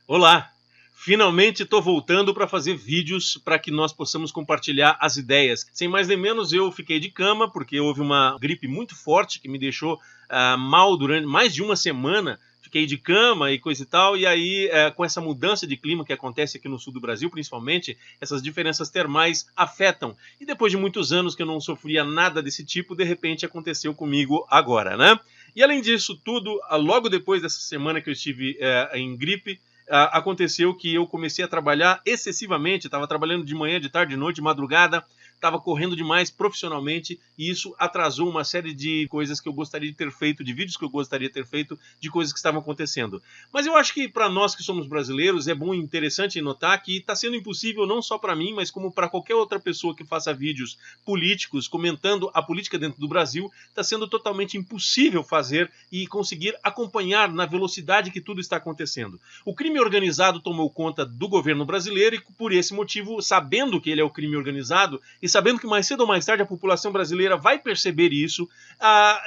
Olá! Finalmente estou voltando para fazer vídeos para que nós possamos compartilhar as ideias. Sem mais nem menos, eu fiquei de cama porque houve uma gripe muito forte que me deixou mal durante mais de uma semana. Fiquei de cama e coisa e tal, e aí com essa mudança de clima que acontece aqui no sul do Brasil, principalmente, essas diferenças termais afetam. E depois de muitos anos que eu não sofria nada desse tipo, de repente aconteceu comigo agora, né? E além disso tudo, logo depois dessa semana que eu estive em gripe, aconteceu que eu comecei a trabalhar excessivamente, estava trabalhando de manhã, de tarde, de noite, de madrugada, estava correndo demais profissionalmente e isso atrasou uma série de coisas que eu gostaria de ter feito, de vídeos que eu gostaria de ter feito, de coisas que estavam acontecendo. Mas eu acho que para nós que somos brasileiros é bom e interessante notar que está sendo impossível não só para mim, mas como para qualquer outra pessoa que faça vídeos políticos comentando a política dentro do Brasil, está sendo totalmente impossível fazer e conseguir acompanhar na velocidade que tudo está acontecendo. O crime organizado tomou conta do governo brasileiro e por esse motivo, sabendo que ele é o crime organizado e sabendo que mais cedo ou mais tarde a população brasileira vai perceber isso,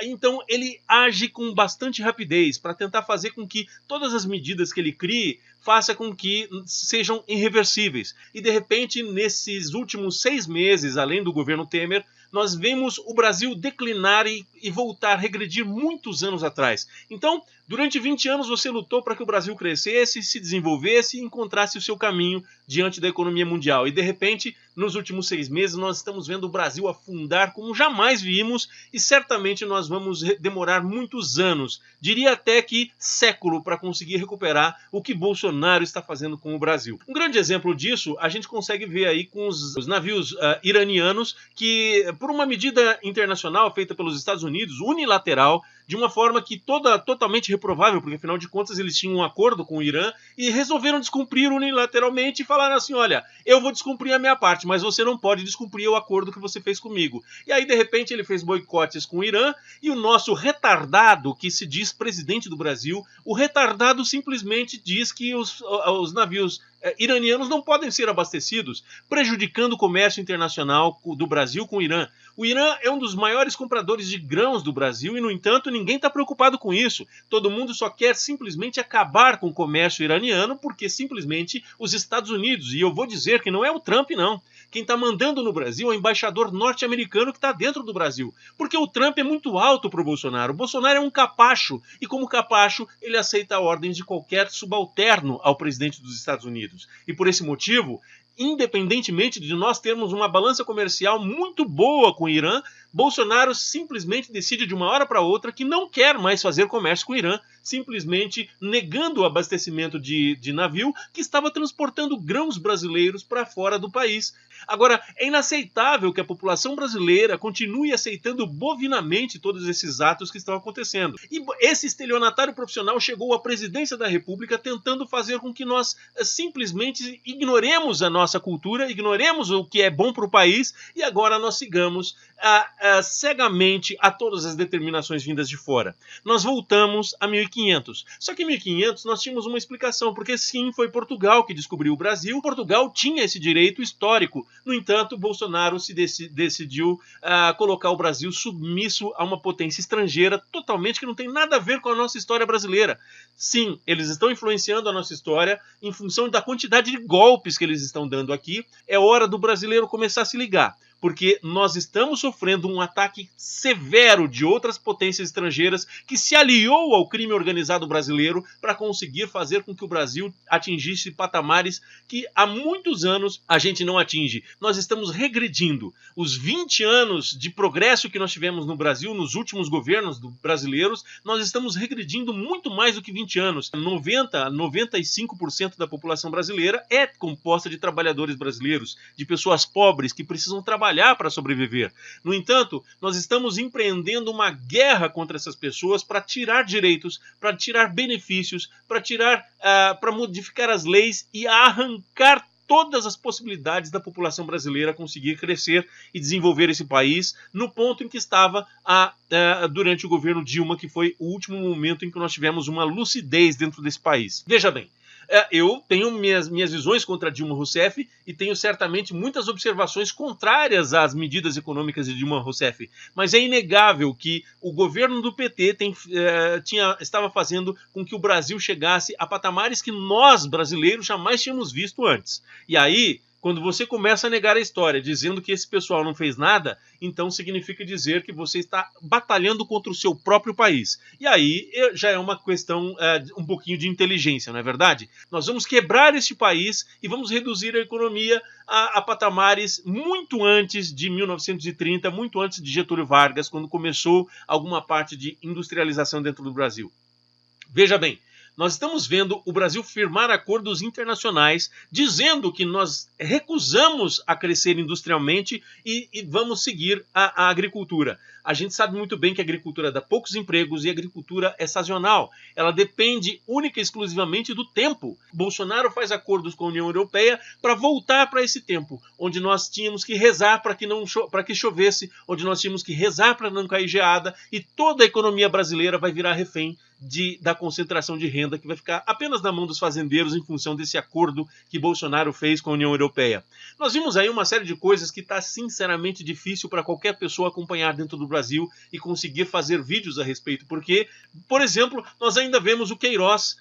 então ele age com bastante rapidez para tentar fazer com que todas as medidas que ele crie faça com que sejam irreversíveis. E de repente, nesses últimos 6 meses, além do governo Temer, nós vemos o Brasil declinar e voltar, regredir muitos anos atrás. Então, durante 20 anos você lutou para que o Brasil crescesse, se desenvolvesse e encontrasse o seu caminho diante da economia mundial. E de repente, nos últimos 6 meses, nós estamos vendo o Brasil afundar como jamais vimos e certamente nós vamos demorar muitos anos, diria até que século, para conseguir recuperar o que Bolsonaro está fazendo com o Brasil. Um grande exemplo disso a gente consegue ver aí com os navios iranianos que, por uma medida internacional feita pelos Estados Unidos, unilateral, de uma forma que totalmente reprovável, porque afinal de contas eles tinham um acordo com o Irã e resolveram descumprir unilateralmente e falaram assim, olha, eu vou descumprir a minha parte, mas você não pode descumprir o acordo que você fez comigo. E aí de repente ele fez boicotes com o Irã e o nosso retardado, que se diz presidente do Brasil, o retardado simplesmente diz que os navios iranianos não podem ser abastecidos, prejudicando o comércio internacional do Brasil com o Irã. O Irã é um dos maiores compradores de grãos do Brasil e, no entanto, ninguém está preocupado com isso. Todo mundo só quer simplesmente acabar com o comércio iraniano porque simplesmente os Estados Unidos, e eu vou dizer que não é o Trump, não. Quem está mandando no Brasil é o embaixador norte-americano que está dentro do Brasil. Porque o Trump é muito alto para o Bolsonaro. O Bolsonaro é um capacho e, como capacho, ele aceita ordens de qualquer subalterno ao presidente dos Estados Unidos. E por esse motivo, independentemente de nós termos uma balança comercial muito boa com o Irã, Bolsonaro simplesmente decide de uma hora para outra que não quer mais fazer comércio com o Irã, simplesmente negando o abastecimento de navio que estava transportando grãos brasileiros para fora do país. Agora, é inaceitável que a população brasileira continue aceitando bovinamente todos esses atos que estão acontecendo. E esse estelionatário profissional chegou à presidência da República tentando fazer com que nós simplesmente ignoremos a nossa cultura, ignoremos o que é bom para o país e agora nós sigamos cegamente a todas as determinações vindas de fora. Nós voltamos a 1500. Só que em 1500 nós tínhamos uma explicação, porque sim, foi Portugal que descobriu o Brasil. Portugal tinha esse direito histórico. No entanto, Bolsonaro decidiu colocar o Brasil submisso a uma potência estrangeira totalmente que não tem nada a ver com a nossa história brasileira. Sim, eles estão influenciando a nossa história em função da quantidade de golpes que eles estão dando aqui. É hora do brasileiro começar a se ligar, porque nós estamos sofrendo um ataque severo de outras potências estrangeiras que se aliou ao crime organizado brasileiro para conseguir fazer com que o Brasil atingisse patamares que há muitos anos a gente não atinge. Nós estamos regredindo. Os 20 anos de progresso que nós tivemos no Brasil, nos últimos governos brasileiros, nós estamos regredindo muito mais do que 20 anos. 95% da população brasileira é composta de trabalhadores brasileiros, de pessoas pobres que precisam trabalhar para sobreviver. No entanto, nós estamos empreendendo uma guerra contra essas pessoas para tirar direitos, para tirar benefícios, para modificar as leis e arrancar todas as possibilidades da população brasileira conseguir crescer e desenvolver esse país no ponto em que estava durante o governo Dilma, que foi o último momento em que nós tivemos uma lucidez dentro desse país. Veja bem, Eu tenho minhas visões contra Dilma Rousseff e tenho certamente muitas observações contrárias às medidas econômicas de Dilma Rousseff, mas é inegável que o governo do PT estava fazendo com que o Brasil chegasse a patamares que nós, brasileiros, jamais tínhamos visto antes. E aí, quando você começa a negar a história, dizendo que esse pessoal não fez nada, então significa dizer que você está batalhando contra o seu próprio país. E aí já é uma questão um pouquinho de inteligência, não é verdade? Nós vamos quebrar este país e vamos reduzir a economia a patamares muito antes de 1930, muito antes de Getúlio Vargas, quando começou alguma parte de industrialização dentro do Brasil. Veja bem, nós estamos vendo o Brasil firmar acordos internacionais dizendo que nós recusamos a crescer industrialmente e vamos seguir a agricultura. A gente sabe muito bem que a agricultura dá poucos empregos e a agricultura é sazonal. Ela depende única e exclusivamente do tempo. Bolsonaro faz acordos com a União Europeia para voltar para esse tempo, onde nós tínhamos que rezar para que chovesse, onde nós tínhamos que rezar para não cair geada, e toda a economia brasileira vai virar refém da concentração de renda que vai ficar apenas na mão dos fazendeiros em função desse acordo que Bolsonaro fez com a União Europeia. Nós vimos aí uma série de coisas que está sinceramente difícil para qualquer pessoa acompanhar dentro do Brasil e conseguir fazer vídeos a respeito, porque, por exemplo, nós ainda vemos o Queiroz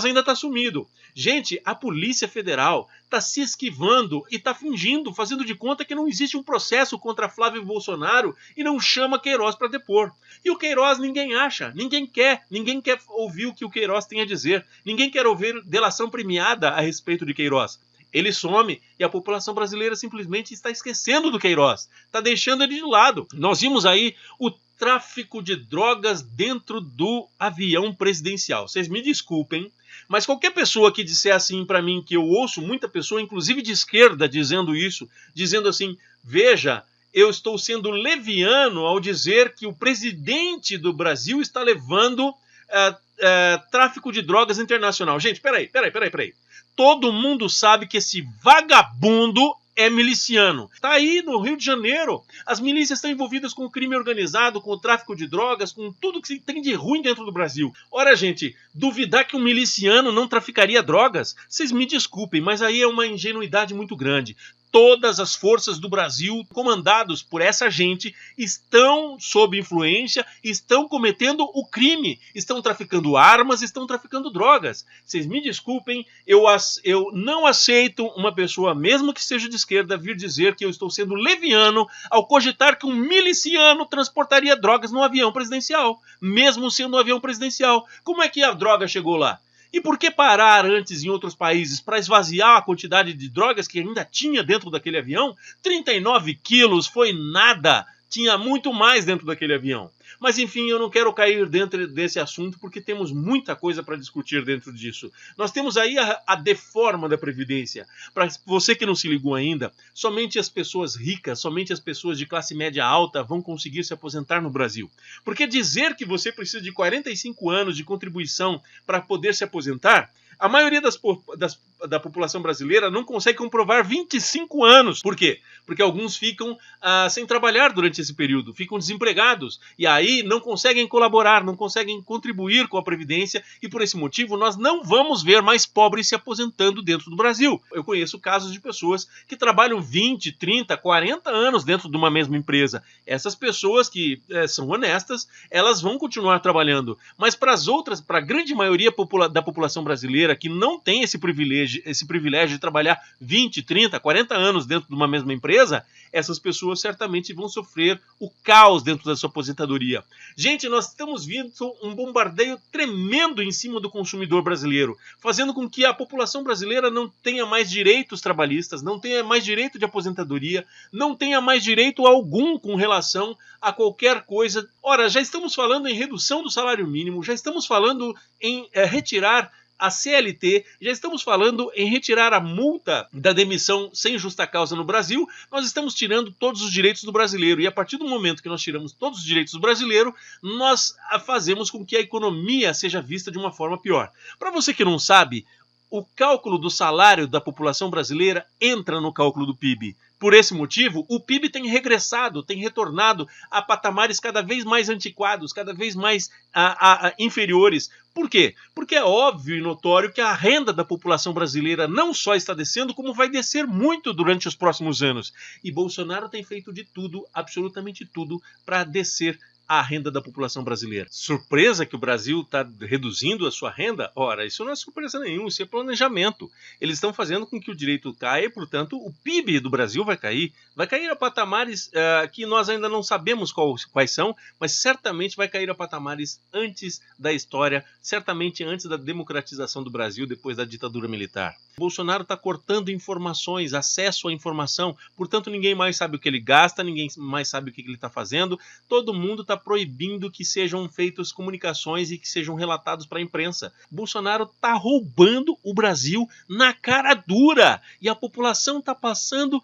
ainda está sumido. Gente, a Polícia Federal está se esquivando e está fingindo, fazendo de conta que não existe um processo contra Flávio Bolsonaro e não chama Queiroz para depor. E o Queiroz ninguém acha, ninguém quer ouvir o que o Queiroz tem a dizer, ninguém quer ouvir delação premiada a respeito de Queiroz. Ele some e a população brasileira simplesmente está esquecendo do Queiroz, está deixando ele de lado. Nós vimos aí o tráfico de drogas dentro do avião presidencial. Vocês me desculpem, mas qualquer pessoa que disser assim para mim, que eu ouço muita pessoa, inclusive de esquerda, dizendo isso, dizendo assim, veja, eu estou sendo leviano ao dizer que o presidente do Brasil está levando tráfico de drogas internacional. Gente, peraí. Todo mundo sabe que esse vagabundo é miliciano. Está aí no Rio de Janeiro. As milícias estão envolvidas com o crime organizado, com o tráfico de drogas, com tudo que tem de ruim dentro do Brasil. Ora, gente, duvidar que um miliciano não traficaria drogas? Vocês me desculpem, mas aí é uma ingenuidade muito grande. Todas as forças do Brasil, comandados por essa gente, estão sob influência, estão cometendo o crime, estão traficando armas, estão traficando drogas. Vocês me desculpem, eu não aceito uma pessoa, mesmo que seja de esquerda, vir dizer que eu estou sendo leviano ao cogitar que um miliciano transportaria drogas no avião presidencial, mesmo sendo um avião presidencial. Como é que a droga chegou lá? E por que parar antes em outros países para esvaziar a quantidade de drogas que ainda tinha dentro daquele avião? 39 quilos foi nada, tinha muito mais dentro daquele avião. Mas enfim, eu não quero cair dentro desse assunto porque temos muita coisa para discutir dentro disso. Nós temos aí a deforma da Previdência. Para você que não se ligou ainda, somente as pessoas ricas, somente as pessoas de classe média alta vão conseguir se aposentar no Brasil. Porque dizer que você precisa de 45 anos de contribuição para poder se aposentar, a maioria da população brasileira não consegue comprovar 25 anos. Por quê? Porque alguns ficam sem trabalhar durante esse período, ficam desempregados e aí não conseguem colaborar, não conseguem contribuir com a Previdência e por esse motivo nós não vamos ver mais pobres se aposentando dentro do Brasil. Eu conheço casos de pessoas que trabalham 20, 30, 40 anos dentro de uma mesma empresa. Essas pessoas que são honestas, elas vão continuar trabalhando, mas para as outras, para a grande maioria da população brasileira que não tem esse privilégio de trabalhar 20, 30, 40 anos dentro de uma mesma empresa, essas pessoas certamente vão sofrer o caos dentro da sua aposentadoria. Gente, nós estamos vendo um bombardeio tremendo em cima do consumidor brasileiro, fazendo com que a população brasileira não tenha mais direitos trabalhistas, não tenha mais direito de aposentadoria, não tenha mais direito algum com relação a qualquer coisa. Ora, já estamos falando em redução do salário mínimo, já estamos falando em retirar a CLT, já estamos falando em retirar a multa da demissão sem justa causa no Brasil, nós estamos tirando todos os direitos do brasileiro. E a partir do momento que nós tiramos todos os direitos do brasileiro, nós fazemos com que a economia seja vista de uma forma pior. Para você que não sabe, o cálculo do salário da população brasileira entra no cálculo do PIB. Por esse motivo, o PIB tem regressado, tem retornado a patamares cada vez mais antiquados, cada vez mais inferiores. Por quê? Porque é óbvio e notório que a renda da população brasileira não só está descendo, como vai descer muito durante os próximos anos. E Bolsonaro tem feito de tudo, absolutamente tudo, para descer a renda da população brasileira. Surpresa que o Brasil está reduzindo a sua renda? Ora, isso não é surpresa nenhuma, isso é planejamento. Eles estão fazendo com que o direito caia e, portanto, o PIB do Brasil vai cair a patamares que nós ainda não sabemos quais são, mas certamente vai cair a patamares antes da história, certamente antes da democratização do Brasil depois da ditadura militar. Bolsonaro está cortando informações, acesso à informação, portanto ninguém mais sabe o que ele gasta, ninguém mais sabe o que ele está fazendo, todo mundo está proibindo que sejam feitas comunicações e que sejam relatados para a imprensa. Bolsonaro está roubando o Brasil na cara dura e a população está passando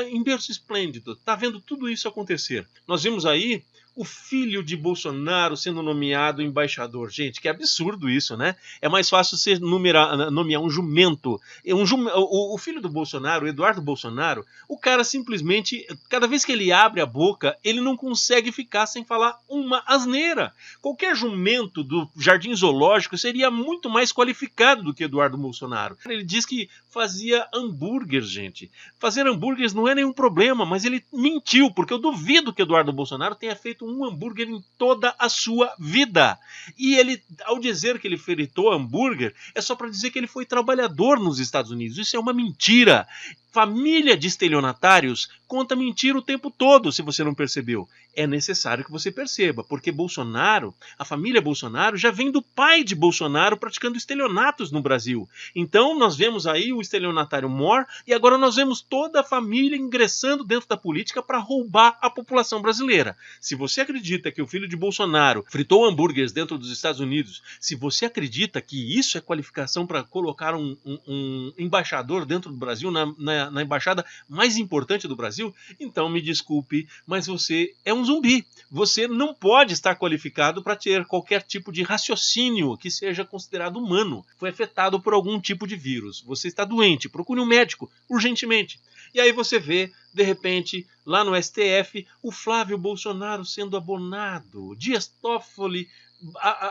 em berço esplêndido, está vendo tudo isso acontecer. Nós vimos aí o filho de Bolsonaro sendo nomeado embaixador. Gente, que absurdo isso, né? É mais fácil você nomear um jumento. O filho do Bolsonaro, o Eduardo Bolsonaro, o cara simplesmente, cada vez que ele abre a boca, ele não consegue ficar sem falar uma asneira. Qualquer jumento do Jardim Zoológico seria muito mais qualificado do que Eduardo Bolsonaro. Ele diz que fazia hambúrguer, gente. Fazer hambúrgueres não é nenhum problema, mas ele mentiu, porque eu duvido que Eduardo Bolsonaro tenha feito um hambúrguer em toda a sua vida. E ele, ao dizer que ele fritou hambúrguer, é só para dizer que ele foi trabalhador nos Estados Unidos. Isso é uma mentira. Família de estelionatários conta mentira o tempo todo, se você não percebeu. É necessário que você perceba, porque Bolsonaro, a família Bolsonaro, já vem do pai de Bolsonaro praticando estelionatos no Brasil. Então nós vemos aí o estelionatário mor e agora nós vemos toda a família ingressando dentro da política para roubar a população brasileira. Se você acredita que o filho de Bolsonaro fritou hambúrgueres dentro dos Estados Unidos, se você acredita que isso é qualificação para colocar um embaixador dentro do Brasil, na embaixada mais importante do Brasil, então me desculpe, mas você é um zumbi. Você não pode estar qualificado para ter qualquer tipo de raciocínio que seja considerado humano. Foi afetado por algum tipo de vírus. Você está doente, procure um médico urgentemente. E aí você vê, de repente, lá no STF, o Flávio Bolsonaro sendo abonado, Dias Toffoli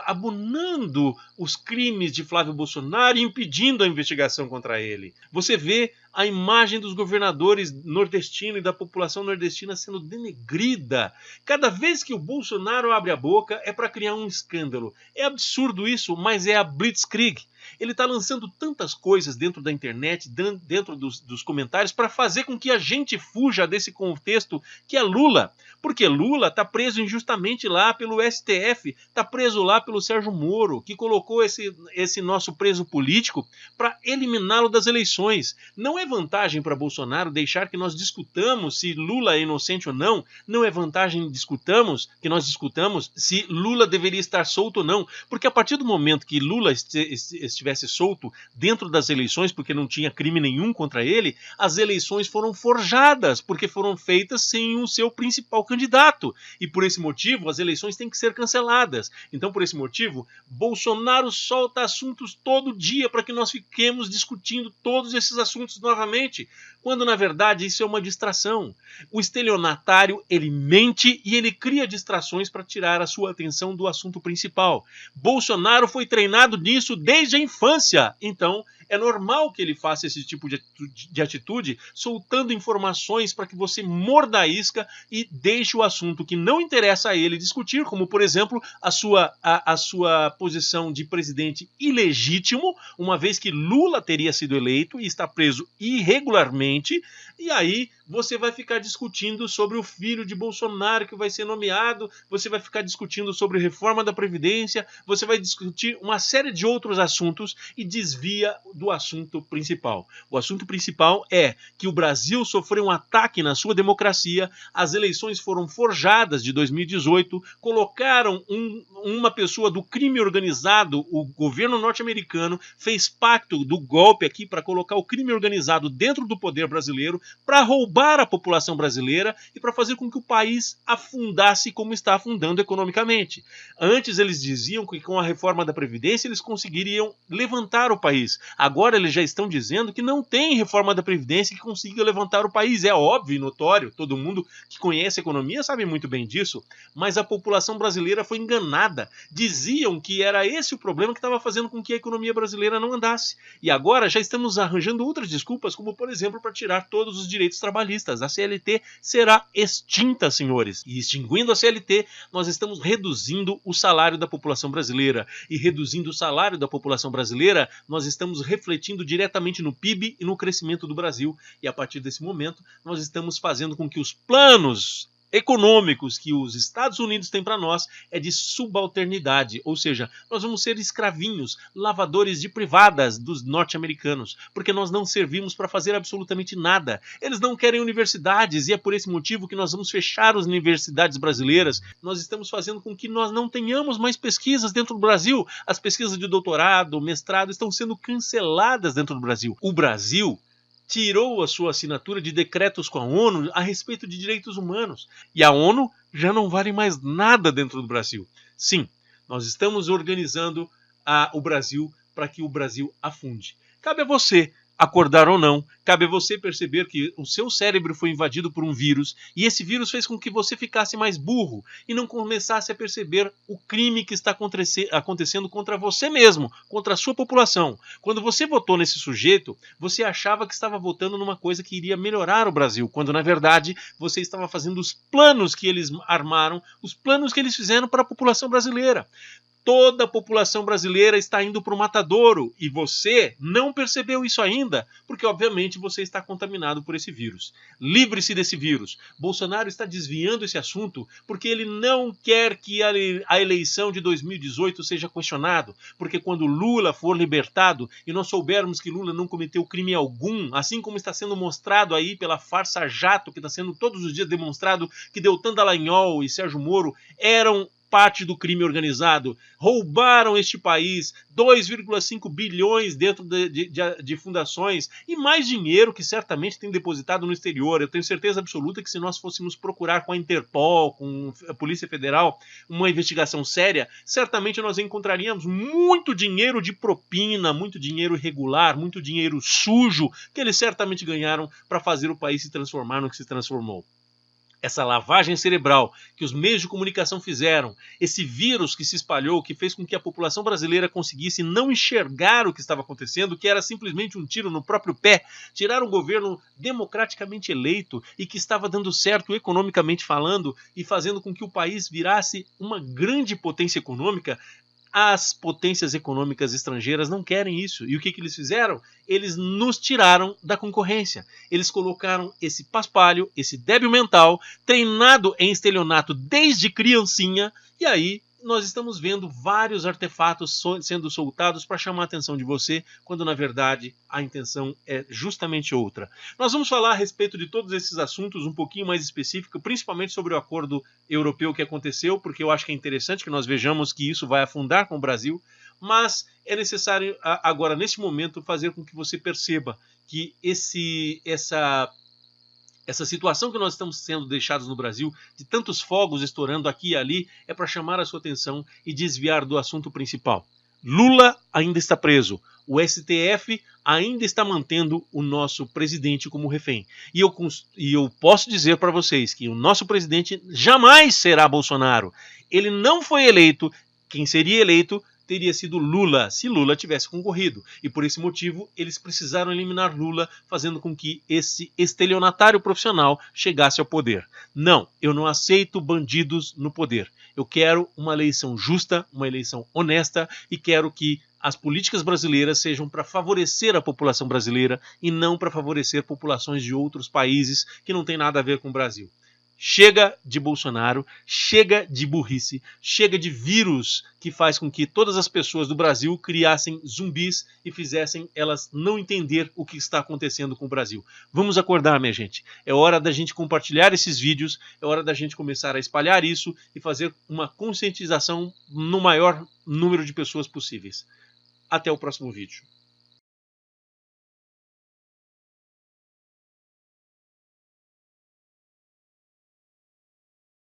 abonando os crimes de Flávio Bolsonaro e impedindo a investigação contra ele. Você vê a imagem dos governadores nordestinos e da população nordestina sendo denegrida. Cada vez que o Bolsonaro abre a boca é para criar um escândalo. É absurdo isso, mas é a Blitzkrieg. Ele está lançando tantas coisas dentro da internet, dentro dos comentários, para fazer com que a gente fuja desse contexto que é Lula. Porque Lula está preso injustamente lá pelo STF, está preso lá pelo Sérgio Moro, que colocou esse nosso preso político para eliminá-lo das eleições. Não é vantagem para Bolsonaro deixar que nós discutamos se Lula é inocente ou não. Não é vantagem que nós discutamos se Lula deveria estar solto ou não. Porque a partir do momento que Lula estivesse solto dentro das eleições, porque não tinha crime nenhum contra ele, as eleições foram forjadas, porque foram feitas sem o seu principal candidato. E por esse motivo, as eleições têm que ser canceladas. Então, por esse motivo, Bolsonaro solta assuntos todo dia para que nós fiquemos discutindo todos esses assuntos novamente, quando na verdade isso é uma distração. O estelionatário, ele mente e ele cria distrações para tirar a sua atenção do assunto principal. Bolsonaro foi treinado nisso desde a infância, então é normal que ele faça esse tipo de atitude, soltando informações para que você morda a isca e deixe o assunto que não interessa a ele discutir, como por exemplo a sua posição de presidente ilegítimo, uma vez que Lula teria sido eleito e está preso irregularmente, e aí você vai ficar discutindo sobre o filho de Bolsonaro que vai ser nomeado, você vai ficar discutindo sobre reforma da Previdência, você vai discutir uma série de outros assuntos e desvia do assunto principal. O assunto principal é que o Brasil sofreu um ataque na sua democracia, as eleições foram forjadas de 2018, colocaram uma pessoa do crime organizado, o governo norte-americano fez pacto do golpe aqui para colocar o crime organizado dentro do poder brasileiro, para roubar a população brasileira e para fazer com que o país afundasse como está afundando economicamente. Antes eles diziam que com a reforma da Previdência eles conseguiriam levantar o país. Agora eles já estão dizendo que não tem reforma da Previdência que consiga levantar o país. É óbvio e notório, todo mundo que conhece a economia sabe muito bem disso, mas a população brasileira foi enganada. Diziam que era esse o problema que estava fazendo com que a economia brasileira não andasse. E agora já estamos arranjando outras desculpas, como por exemplo para tirar todos os direitos trabalhistas. A CLT será extinta, senhores. E extinguindo a CLT, nós estamos reduzindo o salário da população brasileira. E reduzindo o salário da população brasileira, nós estamos refletindo diretamente no PIB e no crescimento do Brasil. E a partir desse momento, nós estamos fazendo com que os planos econômicos que os Estados Unidos têm para nós é de subalternidade, ou seja, nós vamos ser escravinhos, lavadores de privadas dos norte-americanos, porque nós não servimos para fazer absolutamente nada. Eles não querem universidades e é por esse motivo que nós vamos fechar as universidades brasileiras. Nós estamos fazendo com que nós não tenhamos mais pesquisas dentro do Brasil. As pesquisas de doutorado, mestrado estão sendo canceladas dentro do Brasil. O Brasil tirou a sua assinatura de decretos com a ONU a respeito de direitos humanos. E a ONU já não vale mais nada dentro do Brasil. Sim, nós estamos organizando o Brasil para que o Brasil afunde. Cabe a você acordar ou não, cabe a você perceber que o seu cérebro foi invadido por um vírus e esse vírus fez com que você ficasse mais burro e não começasse a perceber o crime que está acontecendo contra você mesmo, contra a sua população. Quando você votou nesse sujeito, você achava que estava votando numa coisa que iria melhorar o Brasil, quando na verdade você estava fazendo os planos que eles armaram, os planos que eles fizeram para a população brasileira. Toda a população brasileira está indo para o matadouro e você não percebeu isso ainda, porque obviamente você está contaminado por esse vírus. Livre-se desse vírus. Bolsonaro está desviando esse assunto porque ele não quer que a eleição de 2018 seja questionado, porque quando Lula for libertado e nós soubermos que Lula não cometeu crime algum, assim como está sendo mostrado aí pela farsa jato, que está sendo todos os dias demonstrado que Deltan Dallagnol e Sérgio Moro eram parte do crime organizado, roubaram este país 2,5 bilhões dentro de fundações e mais dinheiro que certamente tem depositado no exterior. Eu tenho certeza absoluta que se nós fôssemos procurar com a Interpol, com a Polícia Federal, uma investigação séria, certamente nós encontraríamos muito dinheiro de propina, muito dinheiro irregular, muito dinheiro sujo que eles certamente ganharam para fazer o país se transformar no que se transformou. Essa lavagem cerebral que os meios de comunicação fizeram, esse vírus que se espalhou, que fez com que a população brasileira conseguisse não enxergar o que estava acontecendo, que era simplesmente um tiro no próprio pé, tirar um governo democraticamente eleito e que estava dando certo economicamente falando e fazendo com que o país virasse uma grande potência econômica. As potências econômicas estrangeiras não querem isso. E o que eles fizeram? Eles nos tiraram da concorrência. Eles colocaram esse paspalho, esse débil mental, treinado em estelionato desde criancinha, e aí nós estamos vendo vários artefatos sendo soltados para chamar a atenção de você, quando na verdade a intenção é justamente outra. Nós vamos falar a respeito de todos esses assuntos um pouquinho mais específico, principalmente sobre o acordo europeu que aconteceu, porque eu acho que é interessante que nós vejamos que isso vai afundar com o Brasil, mas é necessário agora, nesse momento, fazer com que você perceba que essa situação que nós estamos sendo deixados no Brasil, de tantos fogos estourando aqui e ali, é para chamar a sua atenção e desviar do assunto principal. Lula ainda está preso. O STF ainda está mantendo o nosso presidente como refém. E eu posso dizer para vocês que o nosso presidente jamais será Bolsonaro. Ele não foi eleito. Quem seria eleito teria sido Lula, se Lula tivesse concorrido. E por esse motivo, eles precisaram eliminar Lula, fazendo com que esse estelionatário profissional chegasse ao poder. Não, eu não aceito bandidos no poder. Eu quero uma eleição justa, uma eleição honesta e quero que as políticas brasileiras sejam para favorecer a população brasileira e não para favorecer populações de outros países que não tem nada a ver com o Brasil. Chega de Bolsonaro, chega de burrice, chega de vírus que faz com que todas as pessoas do Brasil criassem zumbis e fizessem elas não entender o que está acontecendo com o Brasil. Vamos acordar, minha gente. É hora da gente compartilhar esses vídeos, é hora da gente começar a espalhar isso e fazer uma conscientização no maior número de pessoas possíveis. Até o próximo vídeo.